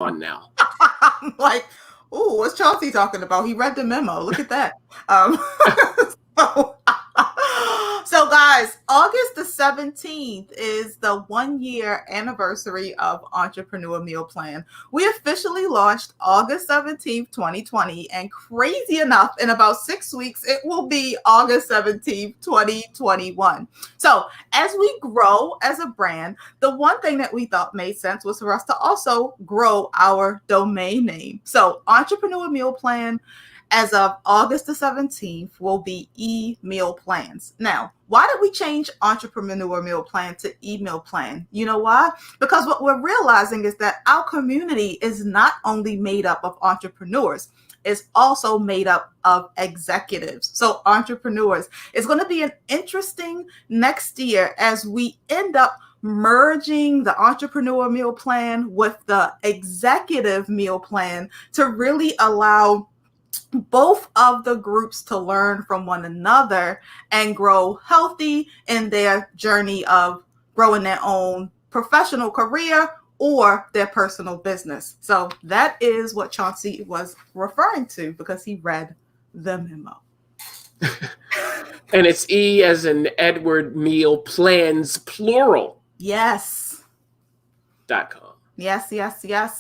on now. I'm like, ooh, what's Chauncey talking about? He read the memo. Look at that. So, so, guys, August the 17th is the 1 year anniversary of Entrepreneur Meal Plan. We officially launched August 17th, 2020, and crazy enough, in about 6 weeks, it will be August 17th, 2021. So, as we grow as a brand, the one thing that we thought made sense was for us to also grow our domain name. So, Entrepreneur Meal Plan, as of August the 17th, will be e-meal plans. Now, why did we change Entrepreneur Meal Plan to e-meal plan? You know why? Because what we're realizing is that our community is not only made up of entrepreneurs, it's also made up of executives. So entrepreneurs. It's going to be an interesting next year as we end up merging the entrepreneur meal plan with the executive meal plan to really allow both of the groups to learn from one another and grow healthy in their journey of growing their own professional career or their personal business. So that is what Chauncey was referring to because he read the memo. And it's E as in Edward, meal plans, plural. Yes. .com. Yes.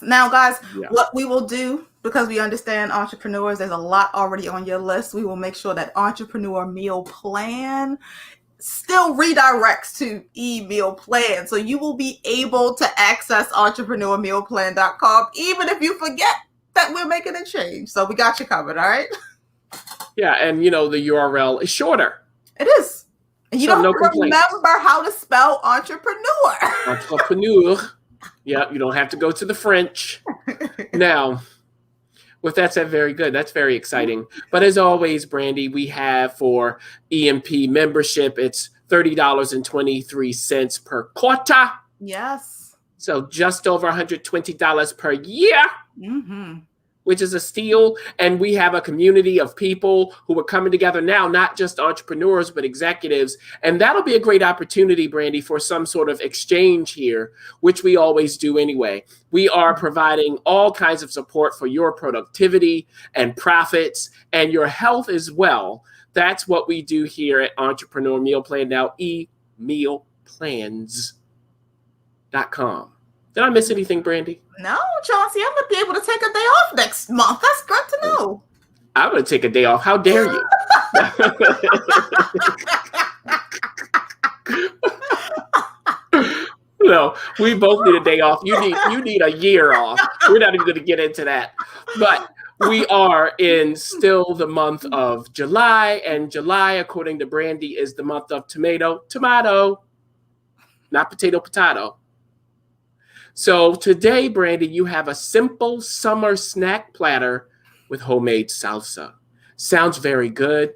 Now, guys, what we will do, because we understand entrepreneurs, there's a lot already on your list. We will make sure that Entrepreneur Meal Plan still redirects to e-meal plan. So you will be able to access entrepreneurmealplan.com even if you forget that we're making a change. So we got you covered, all right? Yeah, and the URL is shorter. It is. And you don't remember how to spell entrepreneur. Entrepreneur. Yeah, you don't have to go to the French. Now, with that said, very good. That's very exciting. But as always, Brandy, we have for EMP membership, it's $30.23 per quarter. Yes. So just over $120 per year. Which is a steal. And we have a community of people who are coming together now, not just entrepreneurs, but executives. And that'll be a great opportunity, Brandy, for some sort of exchange here, which we always do anyway. We are providing all kinds of support for your productivity and profits and your health as well. That's what we do here at Entrepreneur Meal Plan, now emealplans.com. Did I miss anything, Brandy? No, Chauncey, I'm going to be able to take a day off next month. That's good to know. I'm going to take a day off. How dare you? No, we both need a day off. You need a year off. We're not even going to get into that. But we are in still the month of July, and July, according to Brandy, is the month of tomato, not potato. So today, Brandy, you have a simple summer snack platter with homemade salsa. Sounds very good.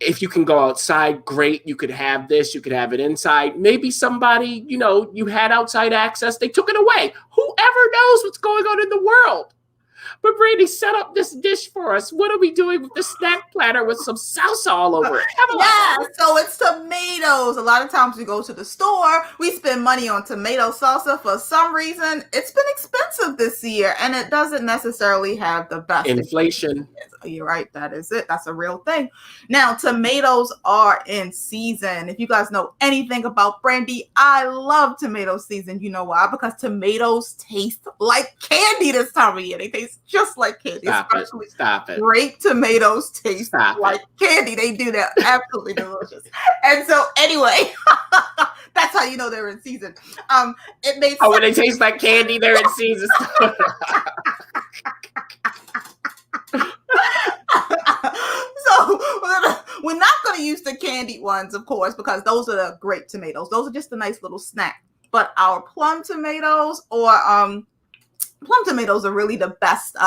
If you can go outside, great. You could have this. You could have it inside. Maybe somebody, you had outside access. They took it away. Whoever knows what's going on in the world? But Brandy set up this dish for us. What are we doing with the snack platter with some salsa all over it? Yeah, so it's tomatoes. A lot of times we go to the store, we spend money on tomato salsa. For some reason, it's been expensive this year, and it doesn't necessarily have the best. Inflation. You're right. That is it. That's a real thing. Now, tomatoes are in season. If you guys know anything about Brandy, I love tomato season. You know why? Because tomatoes taste like candy this time of year. They taste just like candy. Stop it. Grape tomatoes taste like candy. They do. They're absolutely delicious. And so anyway, that's how you know they're in season. It made sense. When they taste like candy, they're in season. So we're not going to use the candied ones, of course, because those are the grape tomatoes. Those are just a nice little snack. But our plum tomatoes plum tomatoes are really the best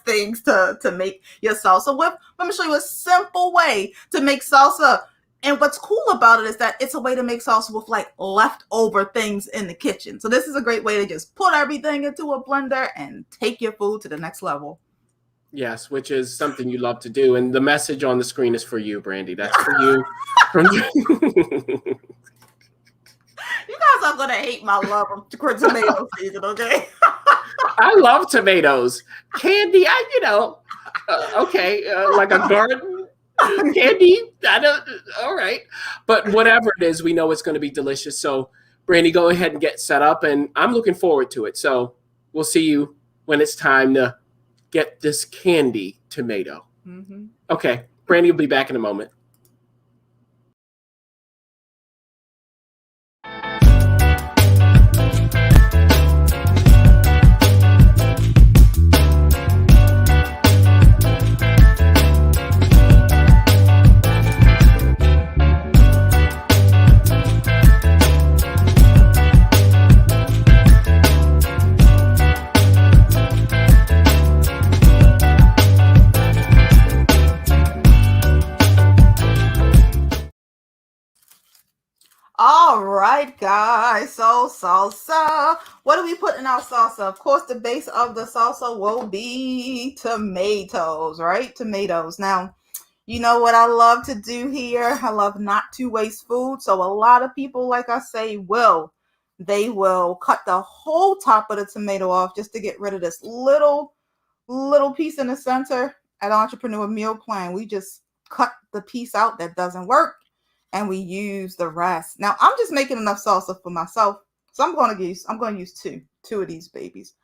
things to make your salsa with. Let me show you a simple way to make salsa. And what's cool about it is that it's a way to make salsa with like leftover things in the kitchen. So this is a great way to just put everything into a blender and take your food to the next level. Yes, which is something you love to do. And the message on the screen is for you, Brandy. That's for you. You guys I'm gonna hate my love of tomato season. Okay. I love tomatoes. Candy, okay, like a garden candy. I don't. All right, but whatever it is, we know it's going to be delicious. So, Brandy, go ahead and get set up, and I'm looking forward to it. So, we'll see you when it's time to get this candy tomato. Mm-hmm. Okay, Brandy will be back in a moment. All right, guys. So salsa. What do we put in our salsa? Of course, the base of the salsa will be tomatoes, right? Tomatoes. Now, you know what I love to do here? I love not to waste food. So a lot of people, like I say, they will cut the whole top of the tomato off just to get rid of this little piece in the center. At Entrepreneur Meal Plan, we just cut the piece out that doesn't work and we use the rest. Now I'm just making enough salsa for myself, so I'm going to use two of these babies.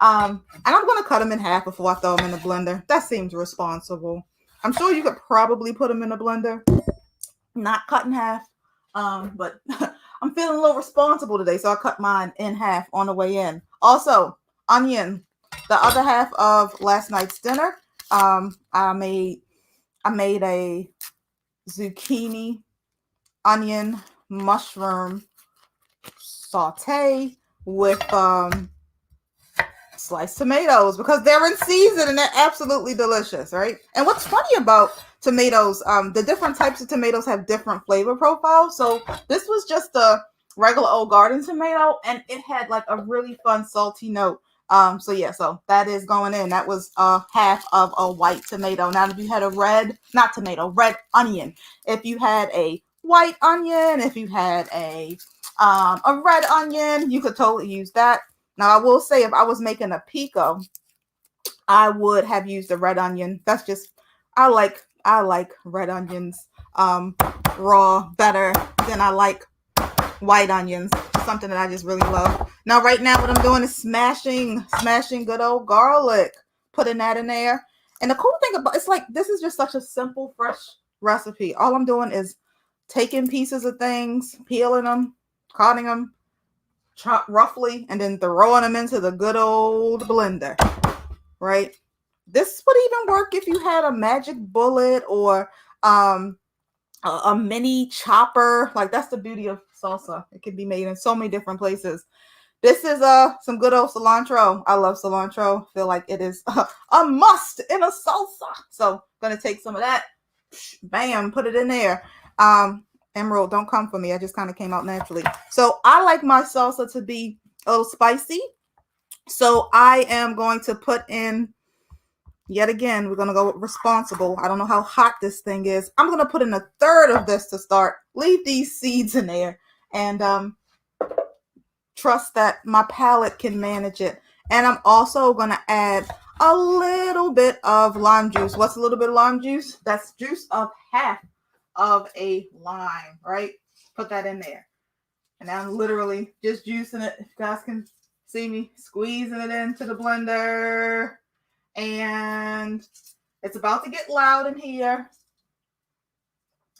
And I'm going to cut them in half before I throw them in the blender. That seems responsible. I'm sure you could probably put them in the blender, not cut in half. But I'm feeling a little responsible today, so I cut mine in half on the way in. Also, onion, the other half of last night's dinner. I made a zucchini, onion, mushroom saute with sliced tomatoes because they're in season and they're absolutely delicious, right? And what's funny about tomatoes, the different types of tomatoes have different flavor profiles. So this was just a regular old garden tomato and it had like a really fun salty note. So that is going in. That was half of a white tomato. Now, if you had red onion, if you had a white onion, if you had a red onion, you could totally use that. Now, I will say if I was making a pico, I would have used a red onion. That's just, I like red onions raw better than I like white onions. Something that I just really love. Now, right now, what I'm doing is smashing good old garlic, putting that in there. And the cool thing about it's like this is just such a simple, fresh recipe. All I'm doing is taking pieces of things, peeling them, cutting them, chop roughly, and then throwing them into the good old blender. Right? This would even work if you had a magic bullet or a mini chopper. Like that's the beauty of salsa. It can be made in so many different places. This is some good old cilantro. I love cilantro. Feel like it is a must in a salsa. So gonna take some of that. Bam, put it in there. Emerald, don't come for me. I just kind of came out naturally. So I like my salsa to be a little spicy. So I am going to put in, yet again, we're going to go with responsible. I don't know how hot this thing is. I'm going to put in a third of this to start. Leave these seeds in there and trust that my palate can manage it. And I'm also going to add a little bit of lime juice. What's a little bit of lime juice? That's juice of half of a lime, right? Put that in there. And I'm literally just juicing it. If you guys can see me squeezing it into the blender. And it's about to get loud in here.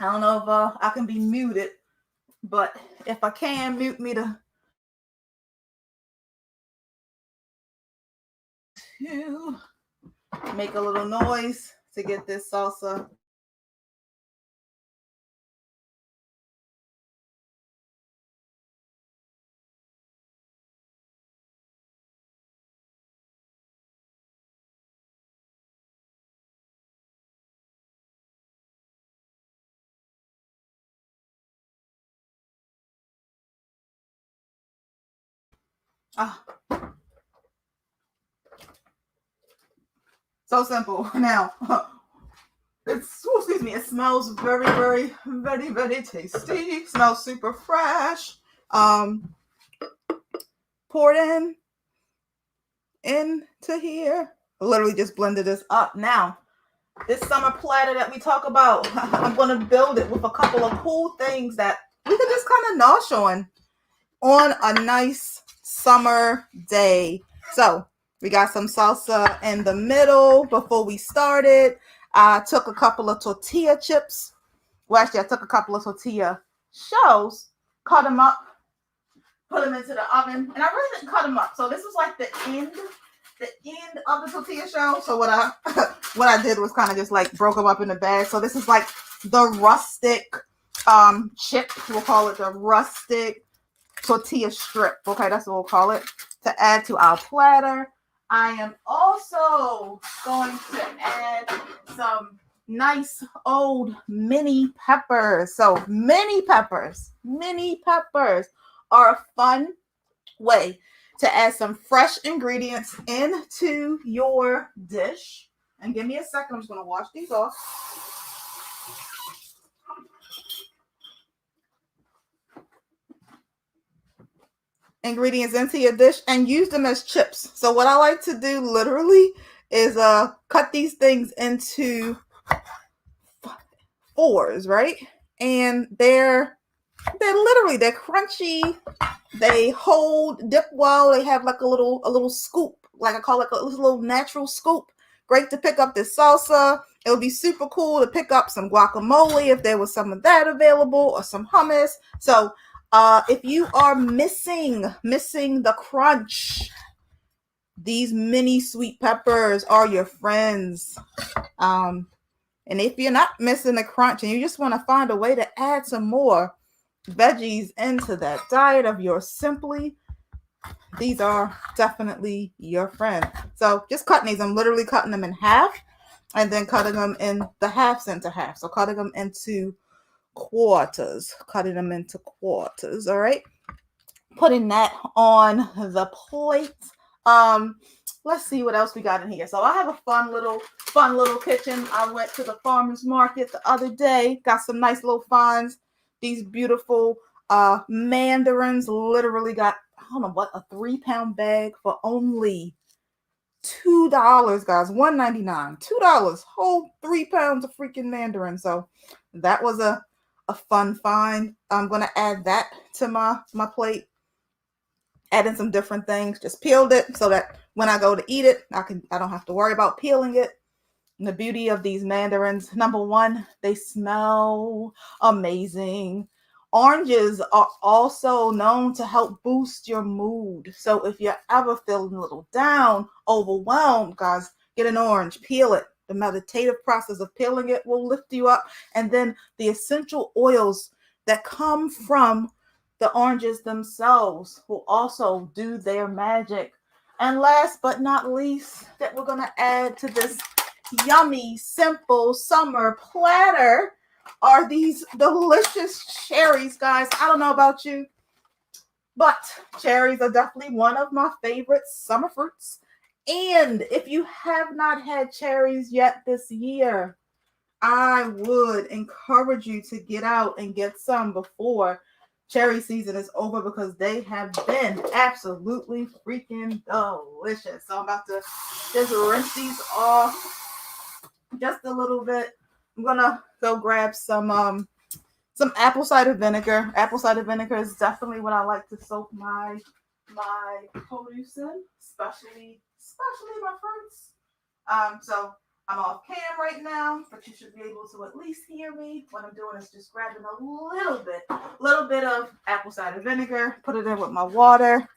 I don't know if I can be muted, but if I can, mute me to make a little noise to get this salsa. So simple. Now, it smells very, very, very, very tasty. It smells super fresh. poured into here. I literally just blended this up. Now, this summer platter that we talk about, I'm going to build it with a couple of cool things that we could just kind of nosh on a nice summer day. So we got some salsa in the middle. Before we started, I took a couple of tortilla chips. Well, actually, I took a couple of tortilla shells, cut them up, put them into the oven, and I really didn't cut them up. So this was like the end of the tortilla shell. So what I did was kind of just like broke them up in a bag. So this is like the rustic chip. We'll call it the rustic tortilla strip. Okay, that's what we'll call it, to add to our platter. I am also going to add some nice old mini peppers. So mini peppers are a fun way to add some fresh ingredients into your dish. And give me a second, I'm just going to wash these off. Ingredients into your dish and use them as chips. So what I like to do literally is cut these things into fours, right? And they're crunchy. They hold, dip well. They have like a little scoop, like I call it a little natural scoop. Great to pick up this salsa. It would be super cool to pick up some guacamole if there was some of that available, or some hummus. So if you are missing the crunch, these mini sweet peppers are your friends. And if you're not missing the crunch and you just want to find a way to add some more veggies into that diet of yours, simply, these are definitely your friend. So just cutting these, I'm literally cutting them in half and then cutting them in the halves into half. So cutting them into quarters, all right? Putting that on the plate. Let's see what else we got in here. So I have a fun little kitchen. I went to the farmer's market the other day, got some nice little finds. These beautiful mandarins. Literally got, I don't know what, a 3-pound bag for only $2, guys. $1.99. $2. Whole 3 pounds of freaking mandarin. So that was a fun find. I'm gonna add that to my plate. Adding some different things. Just peeled it so that when I go to eat it, I don't have to worry about peeling it. And the beauty of these mandarins, number one, they smell amazing. Oranges are also known to help boost your mood. So if you're ever feeling a little down, overwhelmed, guys, get an orange, peel it. The meditative process of peeling it will lift you up. And then the essential oils that come from the oranges themselves will also do their magic. And last but not least, that we're going to add to this yummy, simple summer platter are these delicious cherries, guys. I don't know about you, but cherries are definitely one of my favorite summer fruits. And if you have not had cherries yet this year, I would encourage you to get out and get some before cherry season is over, because they have been absolutely freaking delicious. So I'm about to just rinse these off just a little bit. I'm gonna go grab some apple cider vinegar. Apple cider vinegar is definitely what I like to soak my produce in, especially my fruits. So I'm off cam right now, but you should be able to at least hear me. What I'm doing is just grabbing a little bit of apple cider vinegar, put it in with my water,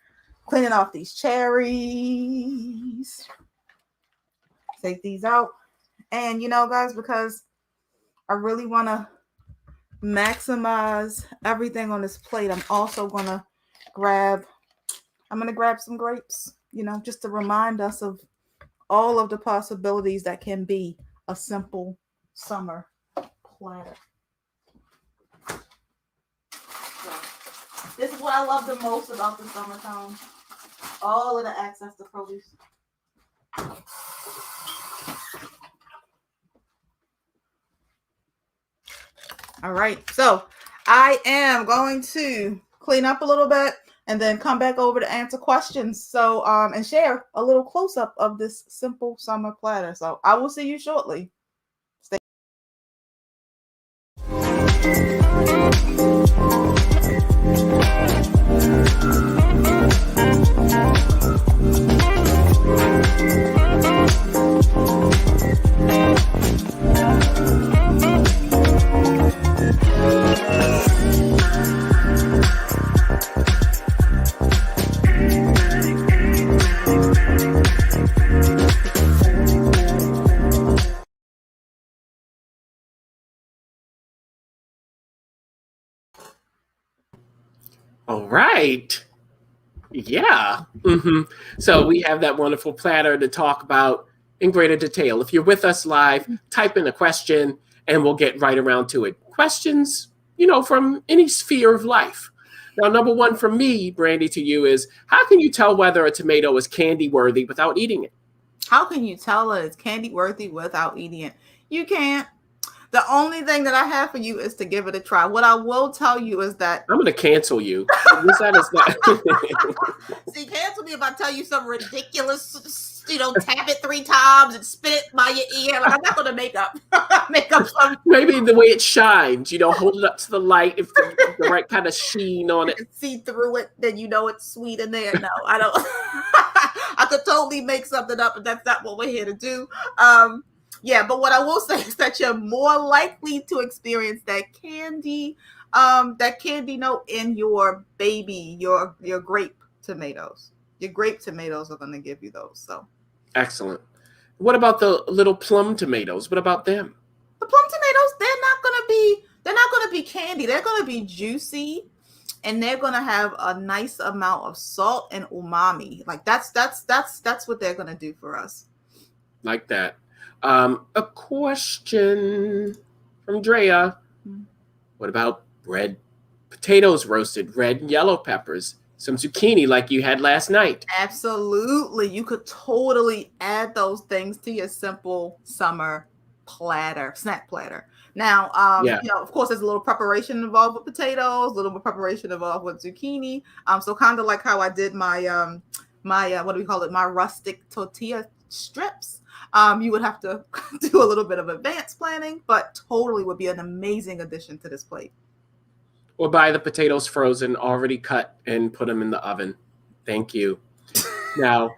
cleaning off these cherries. Take these out. And guys, because I really want to maximize everything on this plate, I'm also going to grab some grapes, just to remind us of all of the possibilities that can be a simple summer platter. So, this is what I love the most about the summertime. All of the access to produce. All right, so I am going to clean up a little bit, and then come back over to answer questions. So, and share a little close up of this simple summer platter. So, I will see you shortly. Stay. All right. Yeah. So we have that wonderful platter to talk about in greater detail. If you're with us live, type in a question and we'll get right around to it. Questions, from any sphere of life. Now, number one from me, Brandy, to you is, how can you tell whether a tomato is candy worthy without eating it? How can you tell that it's candy worthy without eating it? You can't. The only thing that I have for you is to give it a try. What I will tell you is that I'm going to cancel you. See, cancel me if I tell you some ridiculous, tap it 3 times and spit it by your ear. Like, I'm not going to make up some. Maybe the way it shines, hold it up to the light if the right kind of sheen on it. You can see through it, then it's sweet in there. No, I don't. I could totally make something up, but that's not what we're here to do. Yeah, but what I will say is that you're more likely to experience that candy note in your baby, your grape tomatoes. Your grape tomatoes are going to give you those. So excellent. What about the little plum tomatoes? What about them? The plum tomatoes, they're not going to be candy. They're going to be juicy, and they're going to have a nice amount of salt and umami. Like that's what they're going to do for us. Like that. A question from Drea. What about red potatoes roasted, red and yellow peppers, some zucchini like you had last night? Absolutely. You could totally add those things to your simple summer snack platter. Now, of course, there's a little preparation involved with potatoes, a little bit preparation involved with zucchini. So kind of like how I did my what do we call it? My rustic tortilla strips. You would have to do a little bit of advanced planning, but totally would be an amazing addition to this plate. Or buy the potatoes frozen, already cut, and put them in the oven. Thank you. Now,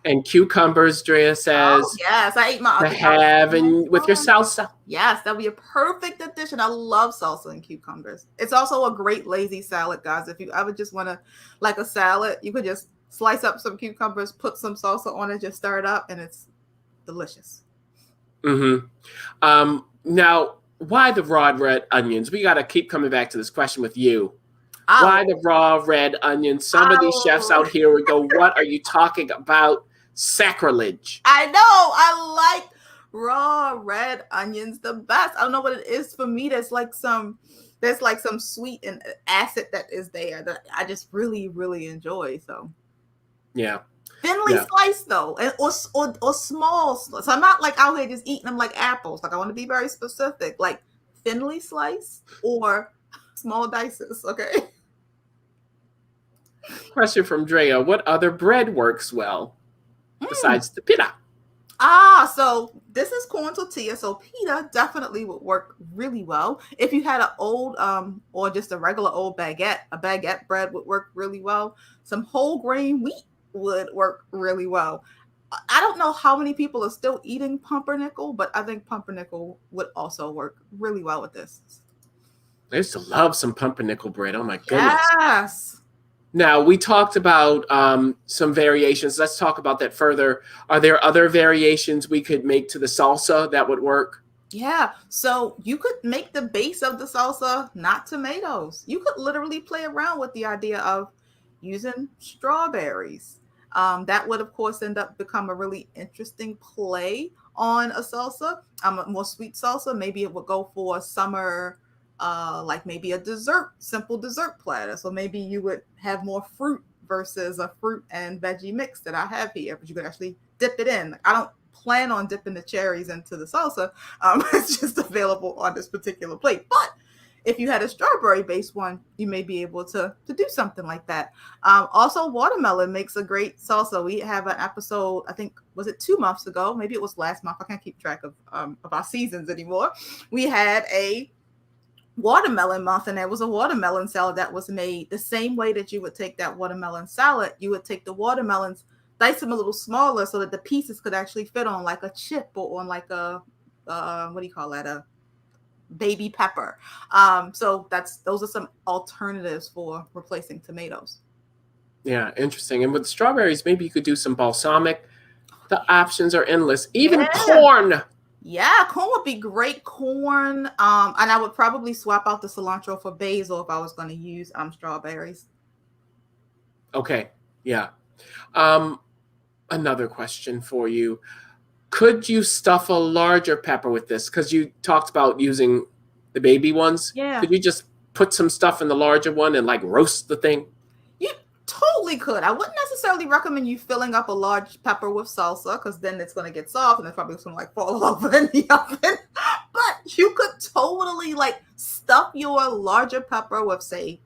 and cucumbers, Drea says. Oh, yes, I ate my to have and with your salsa. Yes, that'll be a perfect addition. I love salsa and cucumbers. It's also a great lazy salad, guys. If you ever just want to, like a salad, you could just slice up some cucumbers, put some salsa on it, just stir it up, and it's delicious. Now, why the raw red onions? We got to keep coming back to this question with you. Why the raw red onions? Some of these chefs out here would go, what are you talking about? Sacrilege. I know. I like raw red onions the best. I don't know what it is for me. There's like some sweet and acid that is there that I just really, really enjoy. So yeah. Thinly sliced though, or small. So I'm not like out here just eating them like apples. Like I want to be very specific, like thinly sliced or small dices. Okay. Question from Drea: what other bread works well besides the pita? So this is corn tortilla. So pita definitely would work really well. If you had an old or just a regular old baguette, a baguette bread would work really well. Some whole grain wheat would work really well. I don't know how many people are still eating pumpernickel, but I think pumpernickel would also work really well with this. I used to love some pumpernickel bread. Oh my goodness. Yes. Now, we talked about some variations. Let's talk about that further. Are there other variations we could make to the salsa that would work? Yeah. So you could make the base of the salsa not tomatoes. You could literally play around with the idea of using strawberries. That would, of course, end up become a really interesting play on a salsa. A more sweet salsa. Maybe it would go for a summer, like maybe a simple dessert platter. So maybe you would have more fruit versus a fruit and veggie mix that I have here, but you could actually dip it in. I don't plan on dipping the cherries into the salsa. It's just available on this particular plate. But if you had a strawberry based one, you may be able to do something like that. Also, watermelon makes a great salsa. We have an episode, I think, was it 2 months ago? Maybe it was last month. I can't keep track of our seasons anymore. We had a watermelon month, and there was a watermelon salad that was made the same way that you would take that watermelon salad. You would take the watermelons, dice them a little smaller so that the pieces could actually fit on like a chip or on like a what do you call that, a baby pepper. So those are some alternatives for replacing tomatoes. Yeah, interesting. And with strawberries, maybe you could do some balsamic. The options are endless. Even corn. Yeah, corn would be great. Corn. And I would probably swap out the cilantro for basil if I was going to use strawberries. Okay. Yeah. Another question for you. Could you stuff a larger pepper with this? Because you talked about using the baby ones. Yeah. Could you just put some stuff in the larger one and like roast the thing? You totally could. I wouldn't necessarily recommend you filling up a large pepper with salsa, because then it's going to get soft and it's probably going to like fall over in the oven. But you could totally like stuff your larger pepper with, say,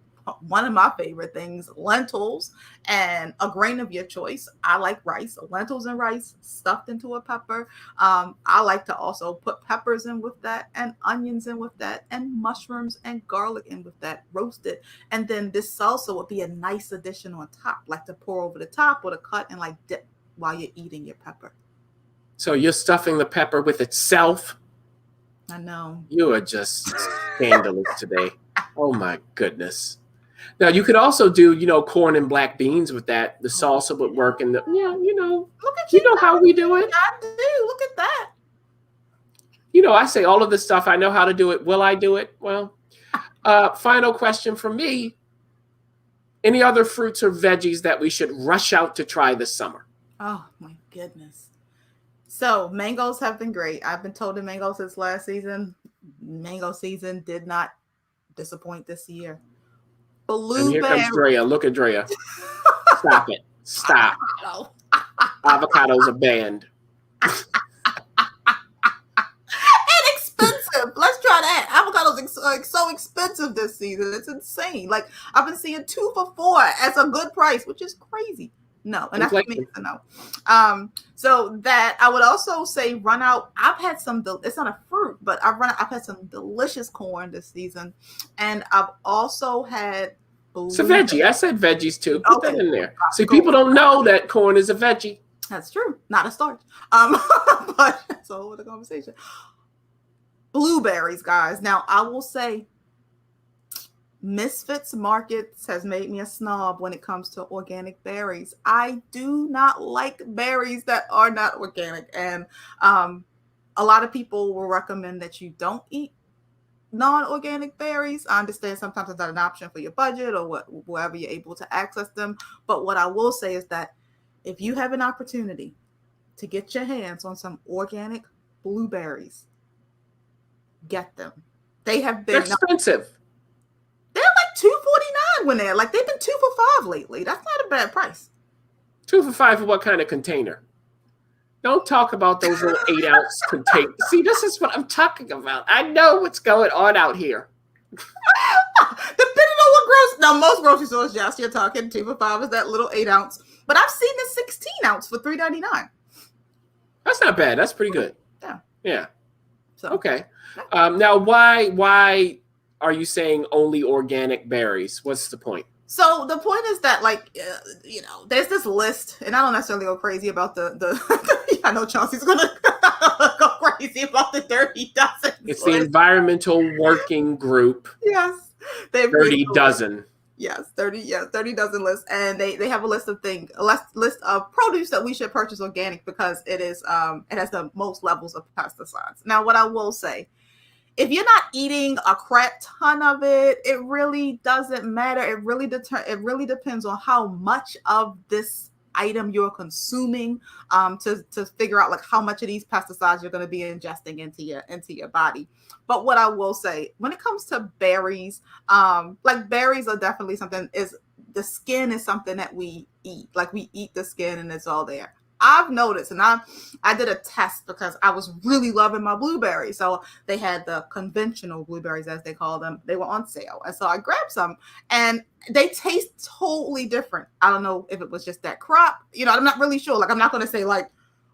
one of my favorite things, lentils, and a grain of your choice. I like rice, lentils and rice stuffed into a pepper. I like to also put peppers in with that, and onions in with that, and mushrooms and garlic in with that, roasted. And then this salsa would be a nice addition on top, like to pour over the top or to cut and like dip while you're eating your pepper. So you're stuffing the pepper with itself? I know. You are just scandalous today. Oh my goodness. Now you could also do, corn and black beans with that. The salsa would work, and look at you know how we do it. I do. Look at that. I say all of this stuff. I know how to do it. Will I do it? Well, final question for me. Any other fruits or veggies that we should rush out to try this summer? Oh my goodness. So mangoes have been great. I've been told the mangoes since last season. Mango season did not disappoint this year. And here comes Drea. Look at Drea. Stop it. Stop. Avocados are banned. And expensive. Let's try that. Avocados are so expensive this season. It's insane. Like, I've been seeing 2 for $4 as a good price, which is crazy. No, and that's me. No. So that I would also say run out. I've had some. It's not a fruit, but I've had some delicious corn this season, and I've also had. It's a veggie. I said veggies too. Put that in there. See, people don't know that corn is a veggie. That's true. Not a starch. But that's a whole other conversation. Blueberries, guys. Now I will say, Misfits Markets has made me a snob when it comes to organic berries. I do not like berries that are not organic. And a lot of people will recommend that you don't eat non-organic berries. I understand sometimes it's not an option for your budget or wherever you're able to access them. But what I will say is that if you have an opportunity to get your hands on some organic blueberries, get them. They have been expensive. They're like $2.49 when they've been 2 for $5 lately. That's not a bad price. 2 for $5 for what kind of container? Don't talk about those little 8-ounce containers. See, this is what I'm talking about. I know what's going on out here. Depending on what now most grocery stores, yes, you're talking 2 for $5 is that little 8-ounce. But I've seen the 16-ounce for $3.99. That's not bad. That's pretty good. Yeah. So okay. Now, why are you saying only organic berries? What's the point? So the point is that, there's this list, and I don't necessarily go crazy about the I know Chauncey's going to go crazy about the Dirty Dozen. It's the Environmental Working Group. Yes. Dirty Dozen. Yes, 30 dozen list. And they have a list of list of produce that we should purchase organic because it has the most levels of pesticides. Now, what I will say, if you're not eating a crap ton of it, it really doesn't matter. It really depends on how much of this item you're consuming to figure out how much of these pesticides you're going to be ingesting into your body. But what I will say, when it comes to berries, berries are definitely something. The skin is something that we eat. We eat the skin and it's all there. I've noticed, and I did a test because I was really loving my blueberries. So they had the conventional blueberries, as they call them. They were on sale, and so I grabbed some, and they taste totally different. I don't know if it was just that crop. I'm not really sure. Like, I'm not going to say like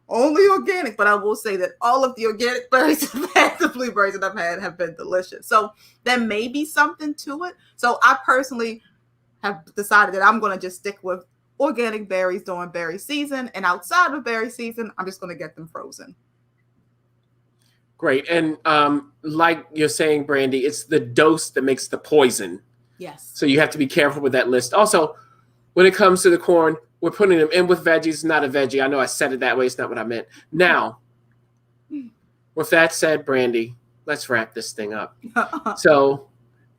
only organic, but I will say that all of the organic berries I've had, the blueberries that I've had, have been delicious. So there may be something to it. So I personally have decided that I'm going to just stick with organic berries during berry season, and outside of berry season, I'm just going to get them frozen. Great. And like you're saying, Brandy, it's the dose that makes the poison. Yes. So you have to be careful with that list. Also, when it comes to the corn, we're putting them in with veggies, not a veggie. I know I said it that way. It's not what I meant. Now, with that said, Brandy, let's wrap this thing up. So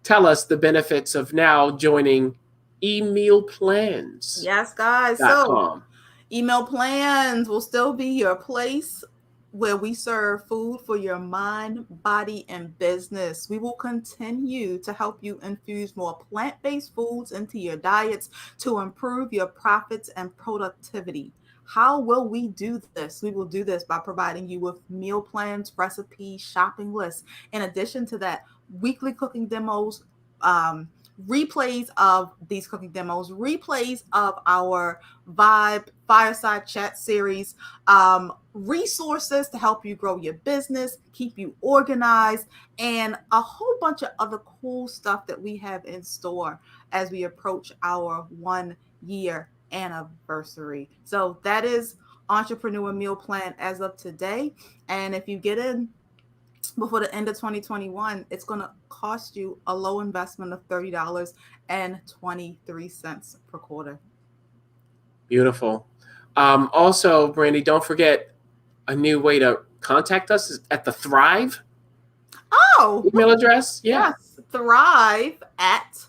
tell us the benefits of now joining emealplans.com. Yes, guys. So Email Plans will still be your place where we serve food for your mind, body, and business. We will continue to help you infuse more plant-based foods into your diets to improve your profits and productivity. How will we do this? We will do this by providing you with meal plans, recipes, shopping lists. In addition to that, weekly cooking demos, replays of these cooking demos, replays of our Vibe Fireside Chat series, resources to help you grow your business, keep you organized, and a whole bunch of other cool stuff that we have in store as we approach our 1-year anniversary. So that is Entrepreneur Meal Plan as of today. And if you get in before the end of 2021, it's going to cost you a low investment of $30.23 per quarter. Beautiful. Also, Brandy, don't forget a new way to contact us is at the Thrive email address. Yeah. Yes. Thrive at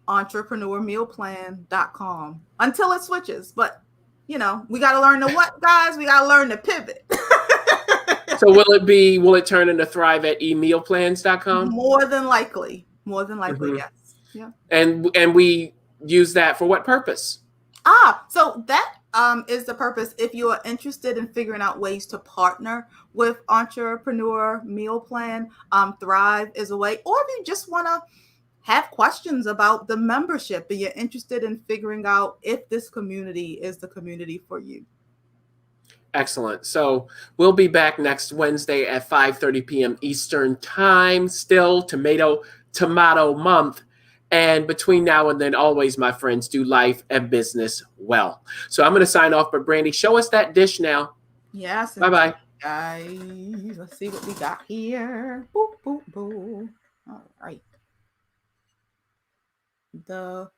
entrepreneurmealplan.com until it switches. But, we got to learn the what, guys? We got to learn the pivot. So will it turn into Thrive at emealplans.com? More than likely. Yes. Yeah. And we use that for what purpose? So that is the purpose. If you are interested in figuring out ways to partner with Entrepreneur Meal Plan, Thrive is a way. Or if you just want to have questions about the membership and you're interested in figuring out if this community is the community for you. Excellent. So we'll be back next Wednesday at 5:30 p.m. Eastern Time. Still tomato month. And between now and then, always, my friends, do life and business well. So I'm going to sign off. But Brandy, show us that dish now. Yes. Bye-bye. Guys, let's see what we got here. Boop, boop, boop. All right. The